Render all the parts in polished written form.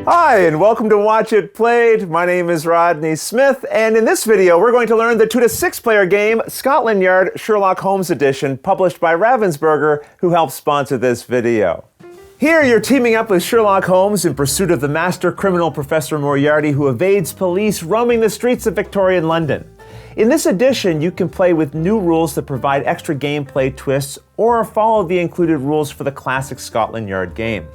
Hi, and welcome to Watch It Played. My name is Rodney Smith, and in this video, we're going to learn the 2 to 6 player game, Scotland Yard Sherlock Holmes Edition, published by Ravensburger, who helped sponsor this video. Here, you're teaming up with Sherlock Holmes in pursuit of the master criminal Professor Moriarty, who evades police roaming the streets of Victorian London. In this edition, you can play with new rules that provide extra gameplay twists, or follow the included rules for the classic Scotland Yard game.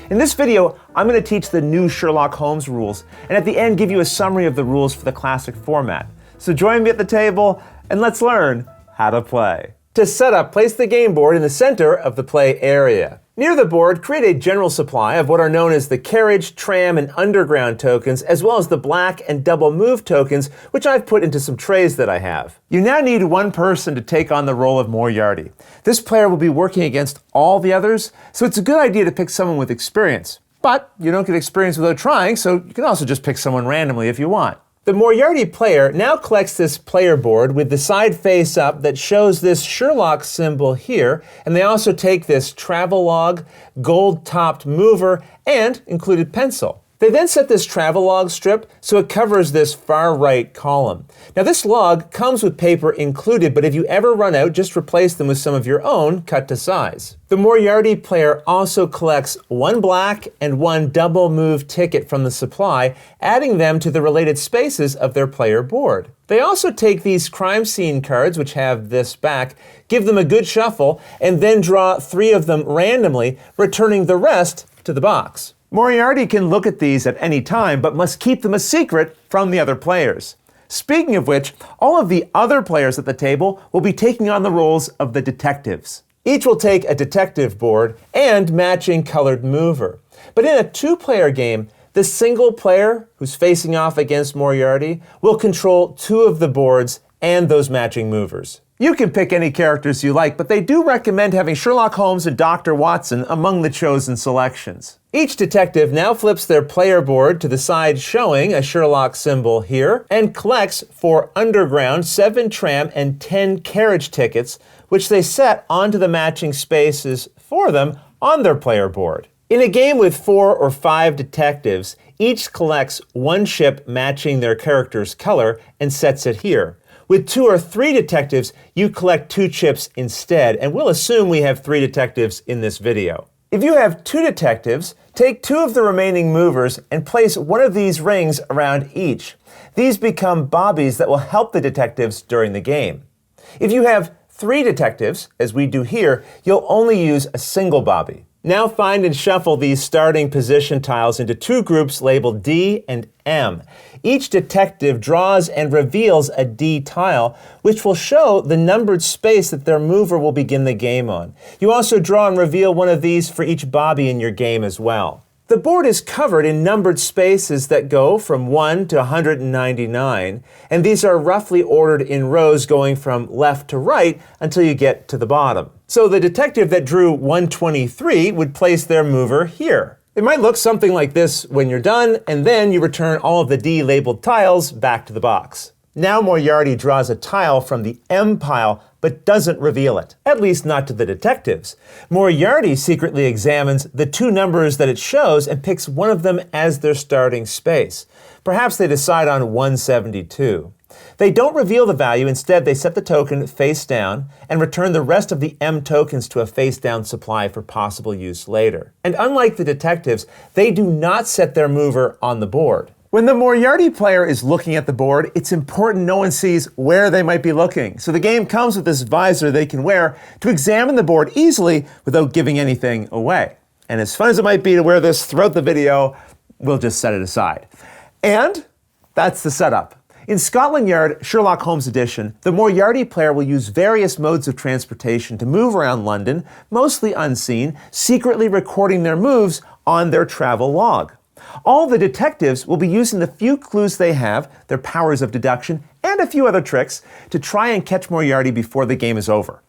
In this video, I'm going to teach the new Sherlock Holmes rules, and at the end give you a summary of the rules for the classic format. So join me at the table, and let's learn how to play. To set up, place the game board in the center of the play area. Near the board, create a general supply of what are known as the carriage, tram, and underground tokens, as well as the black and double move tokens, which I've put into some trays that I have. You now need one person to take on the role of Moriarty. This player will be working against all the others, so it's a good idea to pick someone with experience. But you don't get experience without trying, so you can also just pick someone randomly if you want. The Moriarty player now collects this player board with the side face up that shows this Sherlock symbol here, and they also take this travel log, gold-topped mover, and included pencil. They then set this travel log strip so it covers this far right column. Now this log comes with paper included, but if you ever run out, just replace them with some of your own cut to size. The Moriarty player also collects one black and one double move ticket from the supply, adding them to the related spaces of their player board. They also take these crime scene cards, which have this back, give them a good shuffle, and then draw 3 of them randomly, returning the rest to the box. Moriarty can look at these at any time, but must keep them a secret from the other players. Speaking of which, all of the other players at the table will be taking on the roles of the detectives. Each will take a detective board and matching colored mover. But in a 2-player game, the single player who's facing off against Moriarty will control 2 of the boards and those matching movers. You can pick any characters you like, but they do recommend having Sherlock Holmes and Dr. Watson among the chosen selections. Each detective now flips their player board to the side showing a Sherlock symbol here and collects 4 underground, 7 tram, and 10 carriage tickets, which they set onto the matching spaces for them on their player board. In a game with 4 or 5 detectives, each collects 1 chip matching their character's color and sets it here. With 2 or 3 detectives, you collect 2 chips instead, and we'll assume we have 3 detectives in this video. If you have 2 detectives, take 2 of the remaining movers and place one of these rings around each. These become bobbies that will help the detectives during the game. If you have 3 detectives, as we do here, you'll only use a single bobby. Now find and shuffle these starting position tiles into 2 groups labeled D and M. Each detective draws and reveals a D tile, which will show the numbered space that their mover will begin the game on. You also draw and reveal one of these for each bobby in your game as well. The board is covered in numbered spaces that go from 1 to 199, and these are roughly ordered in rows going from left to right until you get to the bottom. So the detective that drew 123 would place their mover here. It might look something like this when you're done, and then you return all of the D-labeled tiles back to the box. Now Moriarty draws a tile from the M pile, but doesn't reveal it, at least not to the detectives. Moriarty secretly examines the 2 numbers that it shows and picks one of them as their starting space. Perhaps they decide on 172. They don't reveal the value, instead they set the token face down and return the rest of the M tokens to a face down supply for possible use later. And unlike the detectives, they do not set their mover on the board. When the Moriarty player is looking at the board, it's important no one sees where they might be looking. So the game comes with this visor they can wear to examine the board easily without giving anything away. And as fun as it might be to wear this throughout the video, we'll just set it aside. And that's the setup. In Scotland Yard Sherlock Holmes Edition, the Moriarty player will use various modes of transportation to move around London, mostly unseen, secretly recording their moves on their travel log. All the detectives will be using the few clues they have, their powers of deduction, and a few other tricks to try and catch Moriarty before the game is over.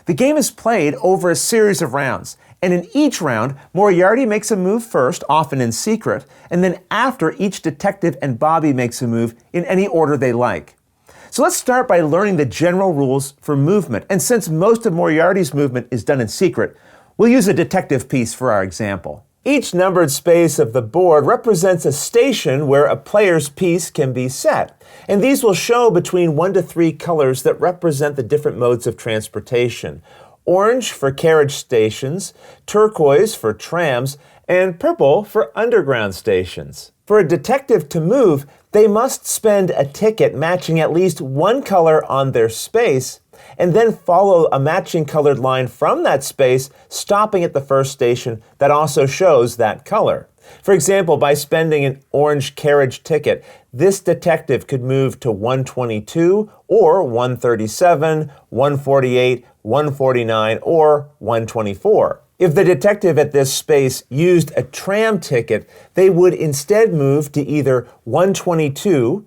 The game is played over a series of rounds, and in each round, Moriarty makes a move first, often in secret, and then after each detective and Bobby makes a move in any order they like. So let's start by learning the general rules for movement, and since most of Moriarty's movement is done in secret, we'll use a detective piece for our example. Each numbered space of the board represents a station where a player's piece can be set, and these will show between 1 to 3 colors that represent the different modes of transportation. Orange for carriage stations, turquoise for trams, and purple for underground stations. For a detective to move, they must spend a ticket matching at least one color on their space, and then follow a matching colored line from that space, stopping at the first station that also shows that color. For example, by spending an orange carriage ticket, this detective could move to 122 or 137, 148, 149, or 124. If the detective at this space used a tram ticket, they would instead move to either 122,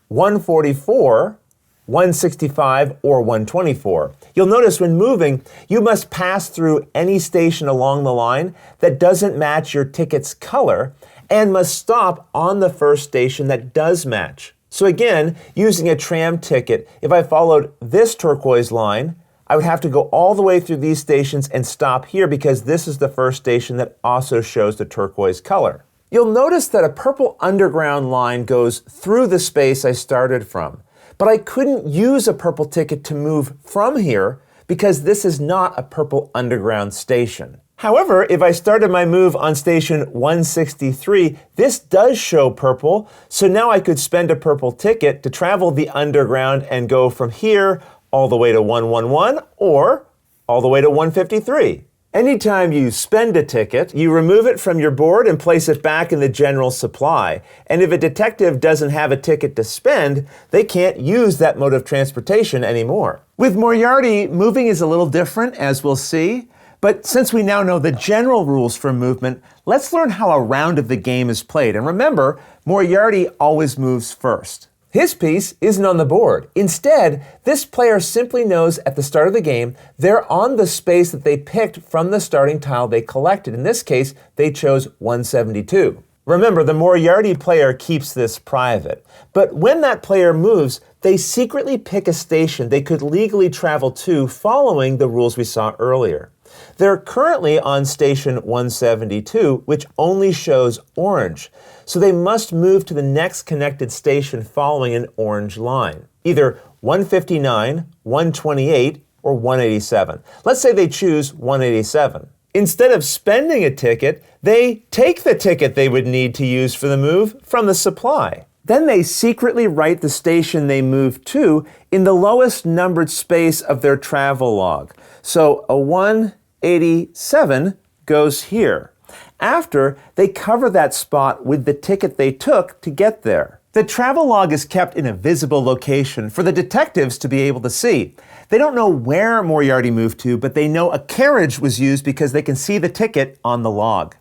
144, 165, or 124. You'll notice when moving, you must pass through any station along the line that doesn't match your ticket's color and must stop on the first station that does match. So again, using a tram ticket, if I followed this turquoise line, I would have to go all the way through these stations and stop here because this is the first station that also shows the turquoise color. You'll notice that a purple underground line goes through the space I started from. But I couldn't use a purple ticket to move from here because this is not a purple underground station. However, if I started my move on station 163, this does show purple, so now I could spend a purple ticket to travel the underground and go from here all the way to 111 or all the way to 153. Anytime you spend a ticket, you remove it from your board and place it back in the general supply. And if a detective doesn't have a ticket to spend, they can't use that mode of transportation anymore. With Moriarty, moving is a little different, as we'll see. But since we now know the general rules for movement, let's learn how a round of the game is played. And remember, Moriarty always moves first. His piece isn't on the board. Instead, this player simply knows at the start of the game they're on the space that they picked from the starting tile they collected. In this case, they chose 172. Remember, the Moriarty player keeps this private. But when that player moves, they secretly pick a station they could legally travel to following the rules we saw earlier. They're currently on station 172, which only shows orange. So they must move to the next connected station following an orange line, either 159, 128, or 187. Let's say they choose 187. Instead of spending a ticket, they take the ticket they would need to use for the move from the supply. Then they secretly write the station they move to in the lowest numbered space of their travel log. So a 187 goes here. After, they cover that spot with the ticket they took to get there. The travel log is kept in a visible location for the detectives to be able to see. They don't know where Moriarty moved to, but they know a carriage was used because they can see the ticket on the log.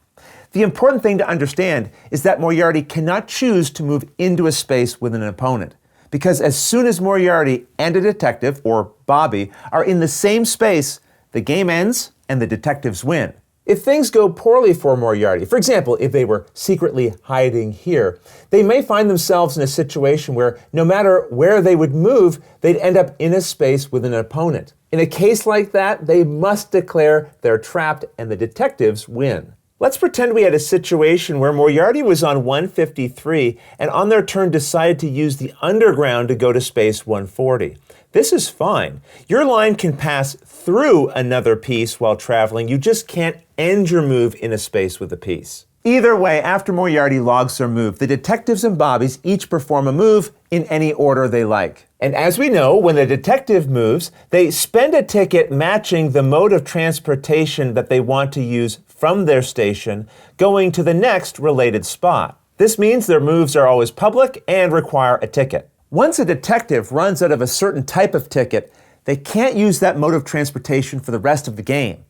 The important thing to understand is that Moriarty cannot choose to move into a space with an opponent, because as soon as Moriarty and a detective, or Bobby, are in the same space, the game ends and the detectives win. If things go poorly for Moriarty, for example, if they were secretly hiding here, they may find themselves in a situation where no matter where they would move, they'd end up in a space with an opponent. In a case like that, they must declare they're trapped and the detectives win. Let's pretend we had a situation where Moriarty was on 153 and on their turn decided to use the underground to go to space 140. This is fine. Your line can pass through another piece while traveling. You just can't end your move in a space with a piece. Either way, after Moriarty logs their move, the detectives and Bobbies each perform a move in any order they like. And as we know, when the detective moves, they spend a ticket matching the mode of transportation that they want to use from their station, going to the next related spot. This means their moves are always public and require a ticket. Once a detective runs out of a certain type of ticket, they can't use that mode of transportation for the rest of the game.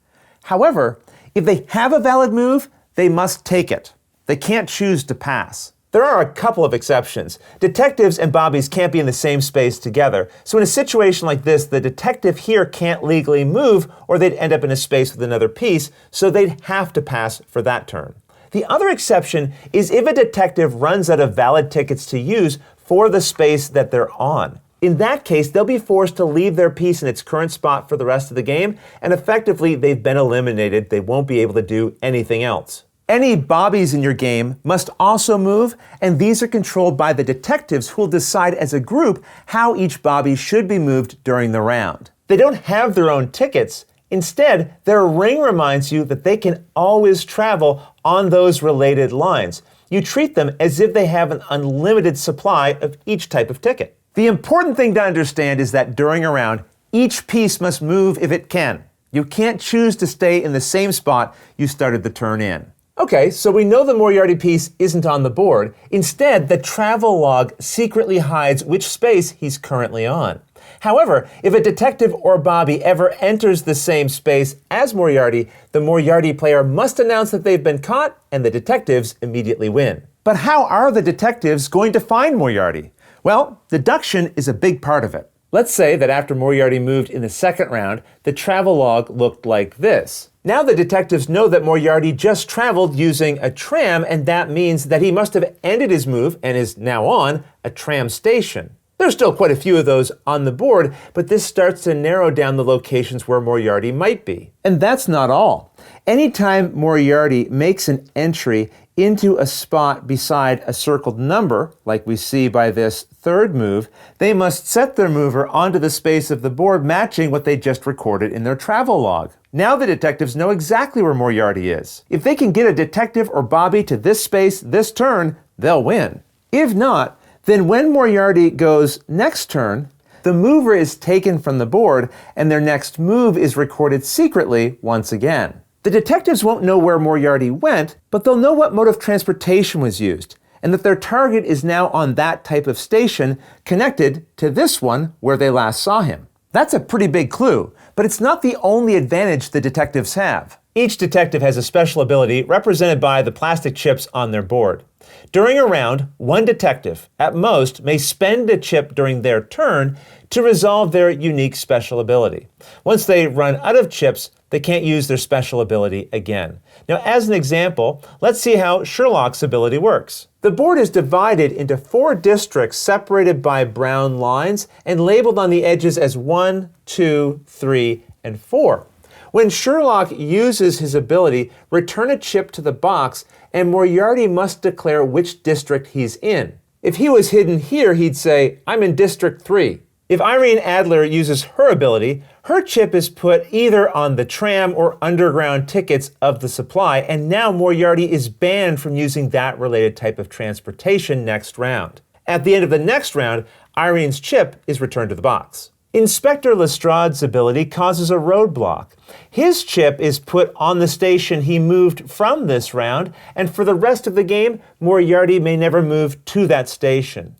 However, if they have a valid move, they must take it. They can't choose to pass. There are a couple of exceptions. Detectives and Bobbies can't be in the same space together, so in a situation like this, the detective here can't legally move or they'd end up in a space with another piece, so they'd have to pass for that turn. The other exception is if a detective runs out of valid tickets to use for the space that they're on. In that case, they'll be forced to leave their piece in its current spot for the rest of the game, and effectively, they've been eliminated. They won't be able to do anything else. Any Bobbies in your game must also move, and these are controlled by the detectives who will decide as a group how each Bobbie should be moved during the round. They don't have their own tickets. Instead, their ring reminds you that they can always travel on those related lines. You treat them as if they have an unlimited supply of each type of ticket. The important thing to understand is that during a round, each piece must move if it can. You can't choose to stay in the same spot you started the turn in. Okay, so we know the Moriarty piece isn't on the board. Instead, the travel log secretly hides which space he's currently on. However, if a detective or Bobbie ever enters the same space as Moriarty, the Moriarty player must announce that they've been caught, and the detectives immediately win. But how are the detectives going to find Moriarty? Well, deduction is a big part of it. Let's say that after Moriarty moved in the second round, the travel log looked like this. Now the detectives know that Moriarty just traveled using a tram, and that means that he must have ended his move and is now on a tram station. There's still quite a few of those on the board, but this starts to narrow down the locations where Moriarty might be. And that's not all. Anytime Moriarty makes an entry into a spot beside a circled number, like we see by this third move, they must set their mover onto the space of the board matching what they just recorded in their travel log. Now the detectives know exactly where Moriarty is. If they can get a detective or Bobbie to this space this turn, they'll win. If not, then when Moriarty goes next turn, the mover is taken from the board and their next move is recorded secretly once again. The detectives won't know where Moriarty went, but they'll know what mode of transportation was used, and that their target is now on that type of station connected to this one where they last saw him. That's a pretty big clue, but it's not the only advantage the detectives have. Each detective has a special ability represented by the plastic chips on their board. During a round, one detective, at most, may spend a chip during their turn to resolve their unique special ability. Once they run out of chips, they can't use their special ability again. Now, as an example, let's see how Sherlock's ability works. The board is divided into 4 districts separated by brown lines and labeled on the edges as 1, 2, 3, and 4. When Sherlock uses his ability, return a chip to the box, and Moriarty must declare which district he's in. If he was hidden here, he'd say, "I'm in District 3. If Irene Adler uses her ability, her chip is put either on the tram or underground tickets of the supply, and now Moriarty is banned from using that related type of transportation next round. At the end of the next round, Irene's chip is returned to the box. Inspector Lestrade's ability causes a roadblock. His chip is put on the station he moved from this round, and for the rest of the game, Moriarty may never move to that station.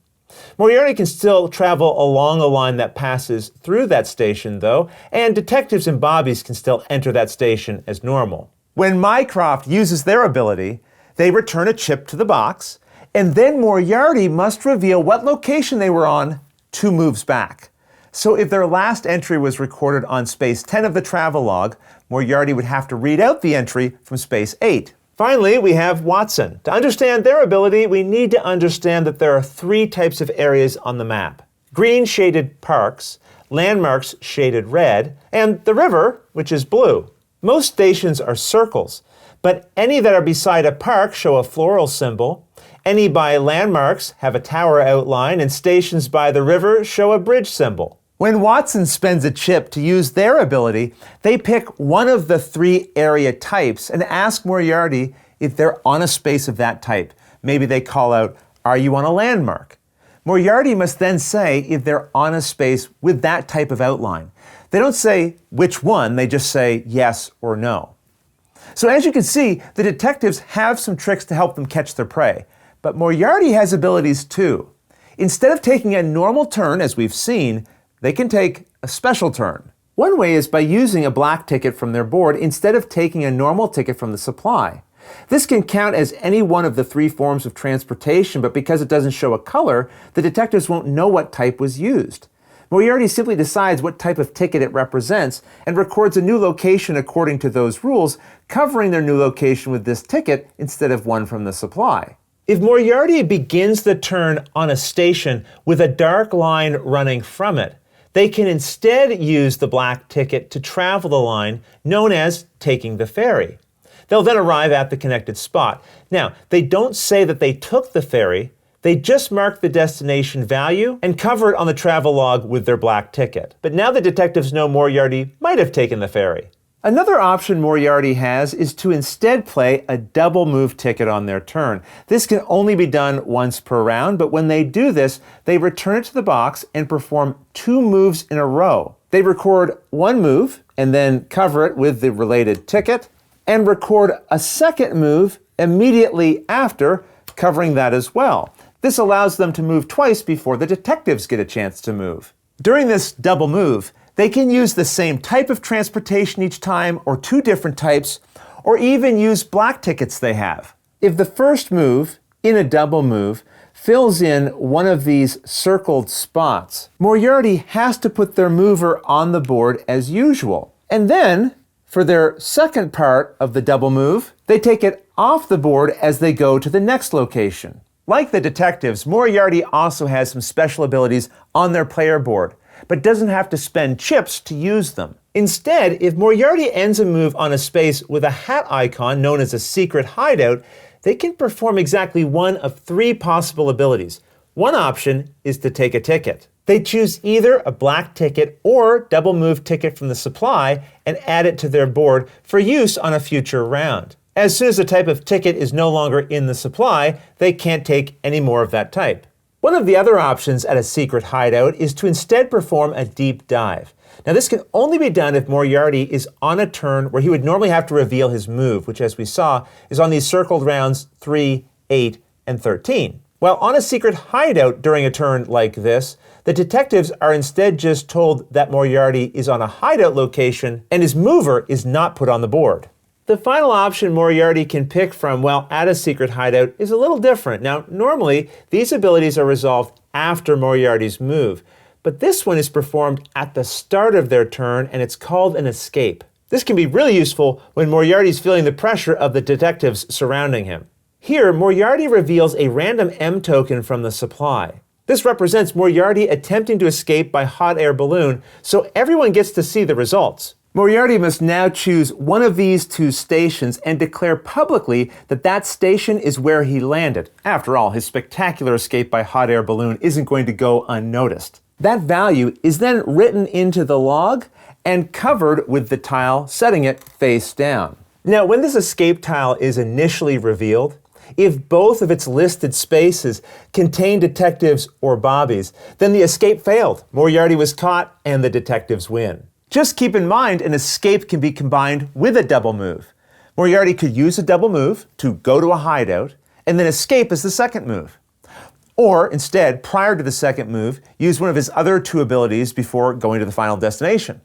Moriarty can still travel along a line that passes through that station, though, and detectives and Bobbies can still enter that station as normal. When Mycroft uses their ability, they return a chip to the box, and then Moriarty must reveal what location they were on 2 moves back. So if their last entry was recorded on space 10 of the travel log, Moriarty would have to read out the entry from space 8. Finally, we have Watson. To understand their ability, we need to understand that there are 3 types of areas on the map. Green shaded parks, landmarks shaded red, and the river, which is blue. Most stations are circles, but any that are beside a park show a floral symbol. Any by landmarks have a tower outline, and stations by the river show a bridge symbol. When Watson spends a chip to use their ability, they pick one of the 3 area types and ask Moriarty if they're on a space of that type. Maybe they call out, "Are you on a landmark?" Moriarty must then say if they're on a space with that type of outline. They don't say which one, they just say yes or no. So as you can see, the detectives have some tricks to help them catch their prey. But Moriarty has abilities too. Instead of taking a normal turn, as we've seen, they can take a special turn. One way is by using a black ticket from their board instead of taking a normal ticket from the supply. This can count as any one of the 3 forms of transportation, but because it doesn't show a color, the detectives won't know what type was used. Moriarty simply decides what type of ticket it represents and records a new location according to those rules, covering their new location with this ticket instead of one from the supply. If Moriarty begins the turn on a station with a dark line running from it, they can instead use the black ticket to travel the line, known as taking the ferry. They'll then arrive at the connected spot. Now, they don't say that they took the ferry, they just mark the destination value and cover it on the travel log with their black ticket. But now the detectives know Moriarty might have taken the ferry. Another option Moriarty has is to instead play a double move ticket on their turn. This can only be done once per round, but when they do this, they return it to the box and perform 2 moves in a row. They record 1 move and then cover it with the related ticket, and record a second move immediately after, covering that as well. This allows them to move twice before the detectives get a chance to move. During this double move, they can use the same type of transportation each time, or 2 different types, or even use black tickets they have. If the first move, in a double move, fills in one of these circled spots, Moriarty has to put their mover on the board as usual. And then, for their second part of the double move, they take it off the board as they go to the next location. Like the detectives, Moriarty also has some special abilities on their player board, but doesn't have to spend chips to use them. Instead, if Moriarty ends a move on a space with a hat icon known as a secret hideout, they can perform exactly one of 3 possible abilities. One option is to take a ticket. They choose either a black ticket or double move ticket from the supply and add it to their board for use on a future round. As soon as the type of ticket is no longer in the supply, they can't take any more of that type. One of the other options at a secret hideout is to instead perform a deep dive. Now this can only be done if Moriarty is on a turn where he would normally have to reveal his move, which as we saw is on these circled rounds 3, 8, and 13. While on a secret hideout during a turn like this, the detectives are instead just told that Moriarty is on a hideout location and his mover is not put on the board. The final option Moriarty can pick from while at a secret hideout is a little different. Now, normally, these abilities are resolved after Moriarty's move, but this one is performed at the start of their turn, and it's called an escape. This can be really useful when Moriarty's feeling the pressure of the detectives surrounding him. Here, Moriarty reveals a random M token from the supply. This represents Moriarty attempting to escape by hot air balloon, so everyone gets to see the results. Moriarty must now choose one of these 2 stations and declare publicly that that station is where he landed. After all, his spectacular escape by hot air balloon isn't going to go unnoticed. That value is then written into the log and covered with the tile, setting it face down. Now, when this escape tile is initially revealed, if both of its listed spaces contain detectives or bobbies, then the escape failed. Moriarty was caught and the detectives win. Just keep in mind, an escape can be combined with a double move. Moriarty could use a double move to go to a hideout, and then escape as the second move. Or instead, prior to the second move, use one of his other 2 abilities before going to the final destination.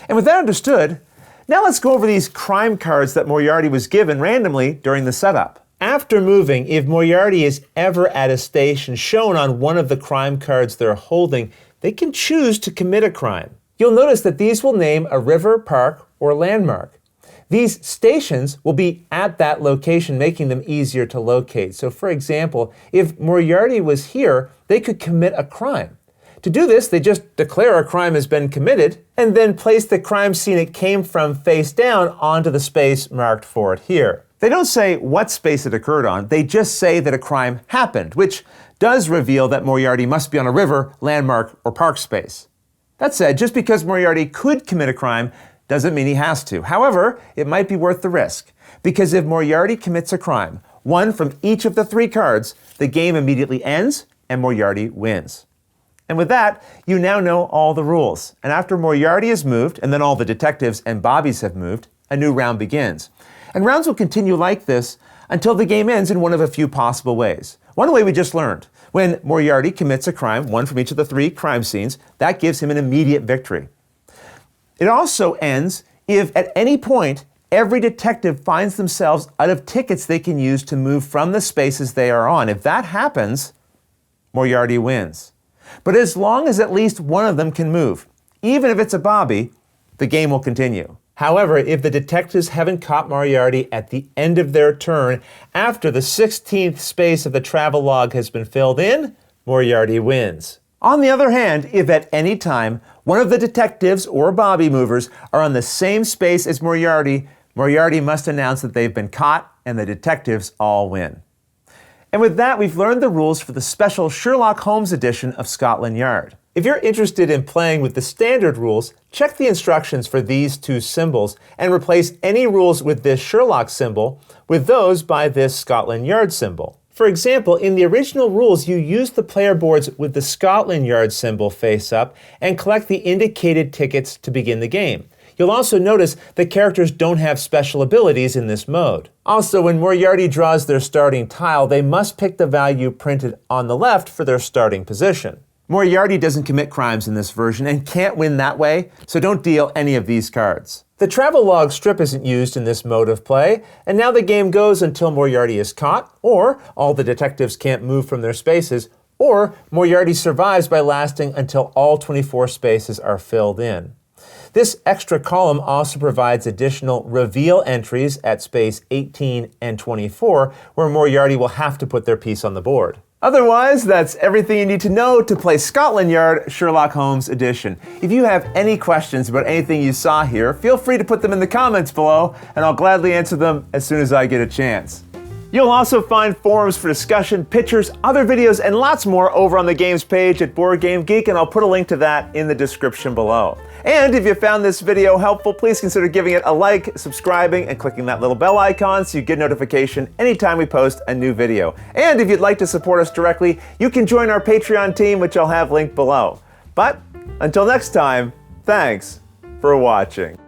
And with that understood, now let's go over these crime cards that Moriarty was given randomly during the setup. After moving, if Moriarty is ever at a station shown on one of the crime cards they're holding, they can choose to commit a crime. You'll notice that these will name a river, park, or landmark. These stations will be at that location, making them easier to locate. So for example, if Moriarty was here, they could commit a crime. To do this, they just declare a crime has been committed and then place the crime scene it came from face down onto the space marked for it here. They don't say what space it occurred on, they just say that a crime happened, which does reveal that Moriarty must be on a river, landmark, or park space. That said, just because Moriarty could commit a crime doesn't mean he has to. However, it might be worth the risk, because if Moriarty commits a crime, one from each of the 3 cards, the game immediately ends and Moriarty wins. And with that, you now know all the rules. And after Moriarty is moved, and then all the detectives and bobbies have moved, a new round begins. And rounds will continue like this until the game ends in one of a few possible ways. One way we just learned. When Moriarty commits a crime, one from each of the 3 crime scenes, that gives him an immediate victory. It also ends if at any point every detective finds themselves out of tickets they can use to move from the spaces they are on. If that happens, Moriarty wins. But as long as at least one of them can move, even if it's a bobby, the game will continue. However, if the detectives haven't caught Moriarty at the end of their turn, after the 16th space of the travel log has been filled in, Moriarty wins. On the other hand, if at any time one of the detectives or bobby movers are on the same space as Moriarty, Moriarty must announce that they've been caught, and the detectives all win. And with that, we've learned the rules for the special Sherlock Holmes edition of Scotland Yard. If you're interested in playing with the standard rules, check the instructions for these two symbols and replace any rules with this Sherlock symbol with those by this Scotland Yard symbol. For example, in the original rules, you use the player boards with the Scotland Yard symbol face up and collect the indicated tickets to begin the game. You'll also notice that characters don't have special abilities in this mode. Also, when Moriarty draws their starting tile, they must pick the value printed on the left for their starting position. Moriarty doesn't commit crimes in this version and can't win that way, so don't deal any of these cards. The travel log strip isn't used in this mode of play, and now the game goes until Moriarty is caught, or all the detectives can't move from their spaces, or Moriarty survives by lasting until all 24 spaces are filled in. This extra column also provides additional reveal entries at space 18 and 24, where Moriarty will have to put their piece on the board. Otherwise, that's everything you need to know to play Scotland Yard Sherlock Holmes Edition. If you have any questions about anything you saw here, feel free to put them in the comments below, and I'll gladly answer them as soon as I get a chance. You'll also find forums for discussion, pictures, other videos, and lots more over on the games page at Board Game Geek, and I'll put a link to that in the description below. And if you found this video helpful, please consider giving it a like, subscribing, and clicking that little bell icon so you get notification anytime we post a new video. And if you'd like to support us directly, you can join our Patreon team, which I'll have linked below. But until next time, thanks for watching.